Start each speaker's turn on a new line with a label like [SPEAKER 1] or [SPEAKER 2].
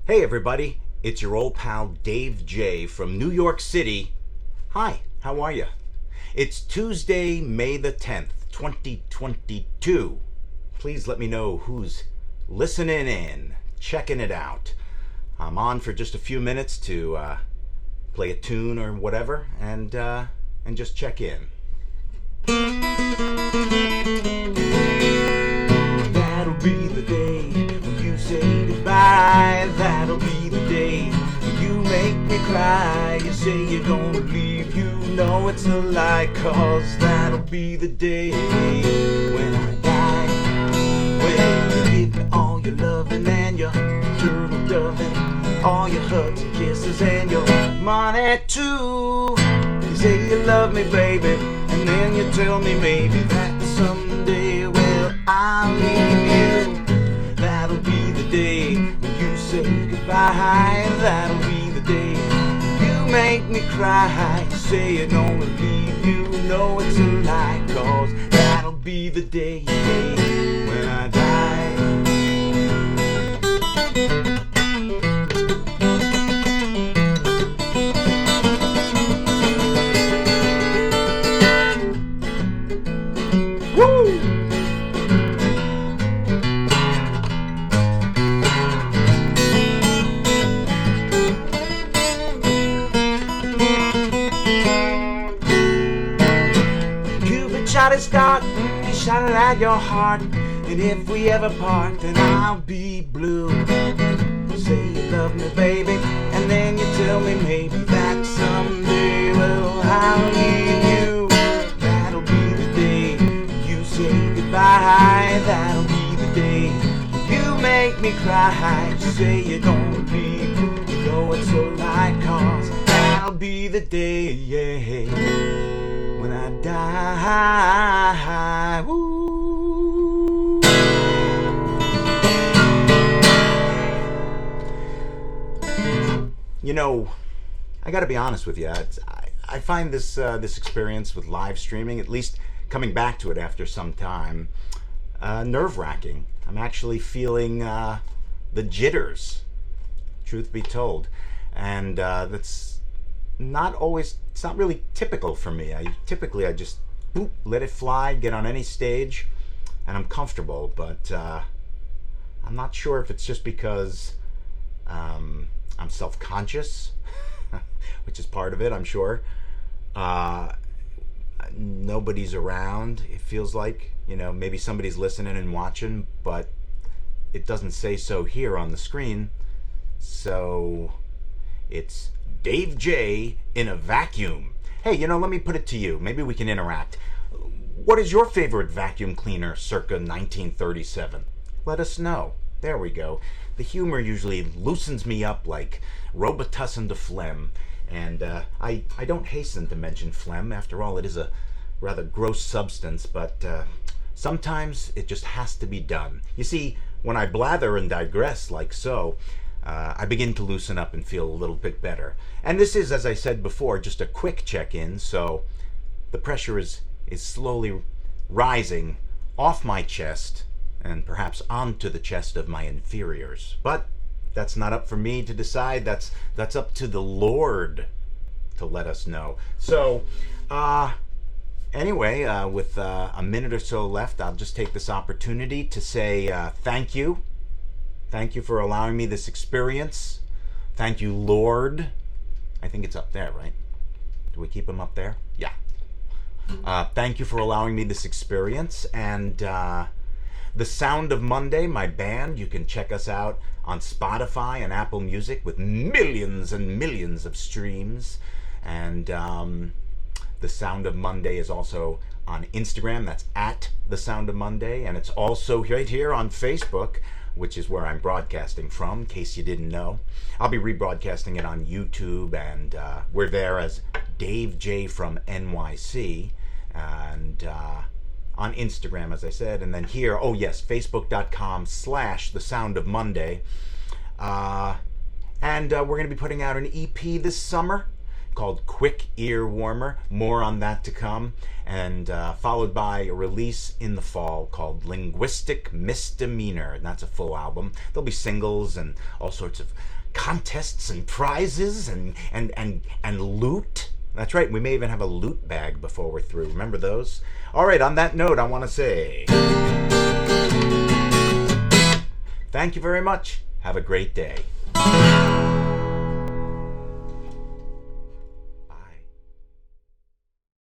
[SPEAKER 1] Hey everybody, it's your old pal Dave J from New York City. Hi, how are you? It's Tuesday, May the 10th, 2022. Please let me know who's listening in, checking it out. I'm on for just a few minutes to play a tune or whatever, and just check in. That'll be the day when you say goodbye. That'll be the day when you make me cry. You say you're gonna leave, you know it's a lie, 'cause that'll be the day when I die. When you give me all your loving and your turtle doving, all your hugs and kisses and your money too. You say you love me, baby, and then you tell me maybe that someday, well, I'll leave you. That'll be the day when you say goodbye. That'll be the day you make me cry. You say you're gonna leave, you know it's a lie, 'cause that'll be the day when I die. Woo! Shot his dart, he shot it at your heart, and if we ever part, then I'll be blue. Say you love me, baby, and then you tell me maybe that someday, well, I'll leave you. That'll be the day you say goodbye. That'll be the day you make me cry. You say you're gonna leave, you know it's a lie, 'cause that'll be the day, yeah, when I die. Woo. You know, I gotta be honest with you. I find this experience with live streaming, at least coming back to it after some time, nerve-wracking. I'm actually feeling the jitters, truth be told, and that's not always, it's not really typical for me. I just boop, let it fly, get on any stage, and I'm comfortable, but I'm not sure if it's just because I'm self-conscious, which is part of it, I'm sure. Nobody's around, it feels like, maybe somebody's listening and watching, but it doesn't say so here on the screen, so it's Dave J in a vacuum. Hey, let me put it to you. Maybe we can interact. What is your favorite vacuum cleaner circa 1937? Let us know. There we go. The humor usually loosens me up like Robitussin de phlegm. And I don't hasten to mention phlegm. After all, it is a rather gross substance, but sometimes it just has to be done. You see, when I blather and digress like so, I begin to loosen up and feel a little bit better. And this is, as I said before, just a quick check-in, so the pressure is slowly rising off my chest and perhaps onto the chest of my inferiors. But that's not up for me to decide. That's up to the Lord to let us know. So, anyway, with a minute or so left, I'll just take this opportunity to say thank you. Thank you for allowing me this experience. Thank you, Lord. I think it's up there, right? Do we keep him up there? Yeah. Thank you for allowing me this experience. And The Sound of Monday, my band, you can check us out on Spotify and Apple Music with millions and millions of streams. And The Sound of Monday is also on Instagram. That's at The Sound of Monday. And it's also right here on Facebook, which is where I'm broadcasting from, in case you didn't know. I'll be rebroadcasting it on YouTube, and we're there as Dave J from NYC, and on Instagram, as I said, and then here, oh yes, facebook.com/The Sound of Monday. And we're going to be putting out an EP this summer called Quick Ear Warmer. More on that to come. And followed by a release in the fall called Linguistic Misdemeanor. And that's a full album. There'll be singles and all sorts of contests and prizes and loot. That's right, we may even have a loot bag before we're through. Remember those? All right, on that note, I want to say thank you very much. Have a great day.